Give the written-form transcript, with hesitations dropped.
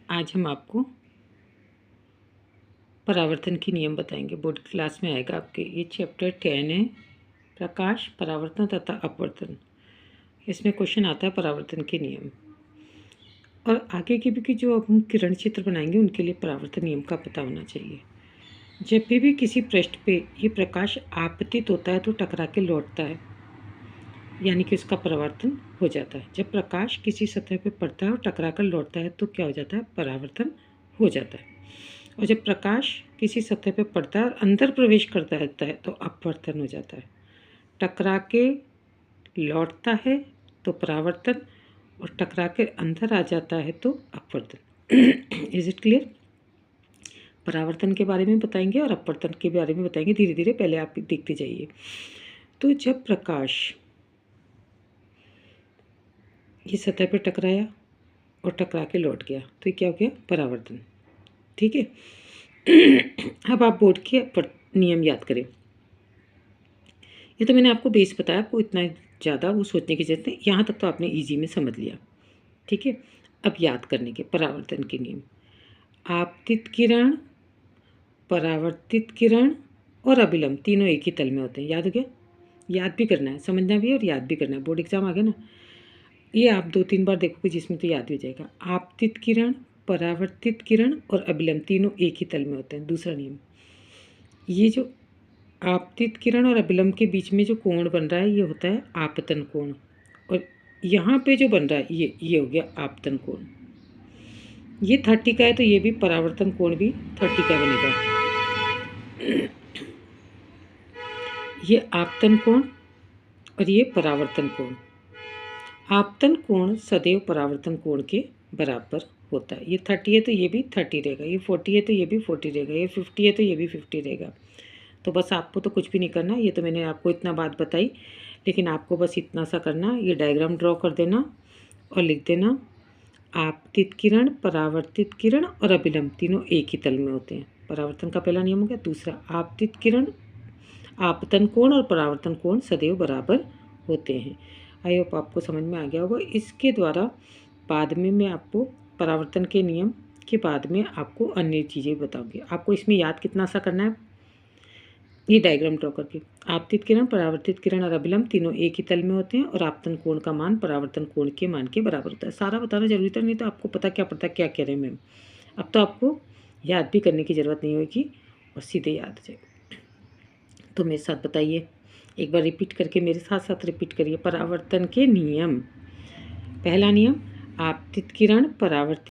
आज हम आपको परावर्तन के नियम बताएंगे। बोर्ड क्लास में आएगा आपके। ये चैप्टर 10 है, प्रकाश, परावर्तन तथा अपवर्तन। इसमें क्वेश्चन आता है परावर्तन के नियम। और आगे के भी जो अब हम किरण चित्र बनाएंगे उनके लिए परावर्तन नियम का पता होना चाहिए। जब भी किसी पृष्ठ पे ये प्रकाश आपतित होता है तो टकरा के लौटता है, यानी कि उसका परावर्तन हो जाता है। जब प्रकाश किसी सतह पे पड़ता है और टकरा कर लौटता है तो क्या हो जाता है? परावर्तन हो जाता है। और जब प्रकाश किसी सतह पे पड़ता है और अंदर प्रवेश करता रहता है तो अपवर्तन हो जाता है। टकरा के लौटता है तो परावर्तन, और टकरा के अंदर आ जाता है तो अपवर्तन। Is it clear? परावर्तन के बारे में बताएंगे और अपवर्तन के बारे में बताएंगे धीरे धीरे। पहले आप देखते जाइए। तो जब प्रकाश ये सतह पे टकराया और टकरा के लौट गया तो ये क्या हो गया? परावर्तन। ठीक है। अब आप बोर्ड के नियम याद करें। ये तो मैंने आपको बेस बताया, आपको इतना ज़्यादा वो सोचने की जरूरत नहीं। यहाँ तक तो आपने इजी में समझ लिया। ठीक है। अब याद करने के परावर्तन के नियम। आपतित किरण, परावर्तित किरण और अभिलंब तीनों एक ही तल में होते हैं। याद हो गया? याद भी करना है, समझना भी है और याद भी करना है। बोर्ड एग्जाम आ गया ना, ये आप 2-3 बार देखोगे जिसमें तो याद हो जाएगा। आपतित किरण, परावर्तित किरण और अभिलंब तीनों एक ही तल में होते हैं। दूसरा नियम, ये जो आपतित किरण और अभिलंब के बीच में जो कोण बन रहा है ये होता है आपतन कोण। और यहाँ पे जो बन रहा है ये हो गया आपतन कोण। ये 30 का है तो ये भी परावर्तन कोण भी 30 का बनेगा। ये आपतन कोण और ये परावर्तन कोण। आपतन कोण सदैव परावर्तन कोण के बराबर होता है। ये 30 है तो ये भी 30 रहेगा, ये 40 है तो ये भी 40 रहेगा, ये 50 है तो ये भी 50 रहेगा। तो बस आपको तो कुछ भी नहीं करना, ये तो मैंने आपको इतना बात बताई, लेकिन आपको बस इतना सा करना, ये डायग्राम ड्रॉ कर देना और लिख देना आपतित किरण, परावर्तित किरण और अभिलंब तीनों एक ही तल में होते हैं। परावर्तन का पहला नियम हो गया। दूसरा, आपतित किरण, आपतन कोण और परावर्तन कोण सदैव बराबर होते हैं। आई होप आपको समझ में आ गया होगा। इसके द्वारा बाद में मैं आपको परावर्तन के नियम के बाद में आपको अन्य चीज़ें बताऊंगी। आपको इसमें याद कितना सा करना है, ये डायग्राम ड्रॉ करके। आपतित किरण, परावर्तित किरण और अभिलंब तीनों एक ही तल में होते हैं और आपतन कोण का मान परावर्तन कोण के मान के बराबर होता है। सारा बताना जरूरी था, नहीं तो आपको पता क्या पड़ता क्या कह रहे हैं मैम। अब तो आपको याद भी करने की ज़रूरत नहीं होगी और सीधे याद आ जाएगा। तो मेरे साथ बताइए, एक बार रिपीट करके मेरे साथ साथ रिपीट करिए। परावर्तन के नियम। पहला नियम, आपतित किरण, परावर्तित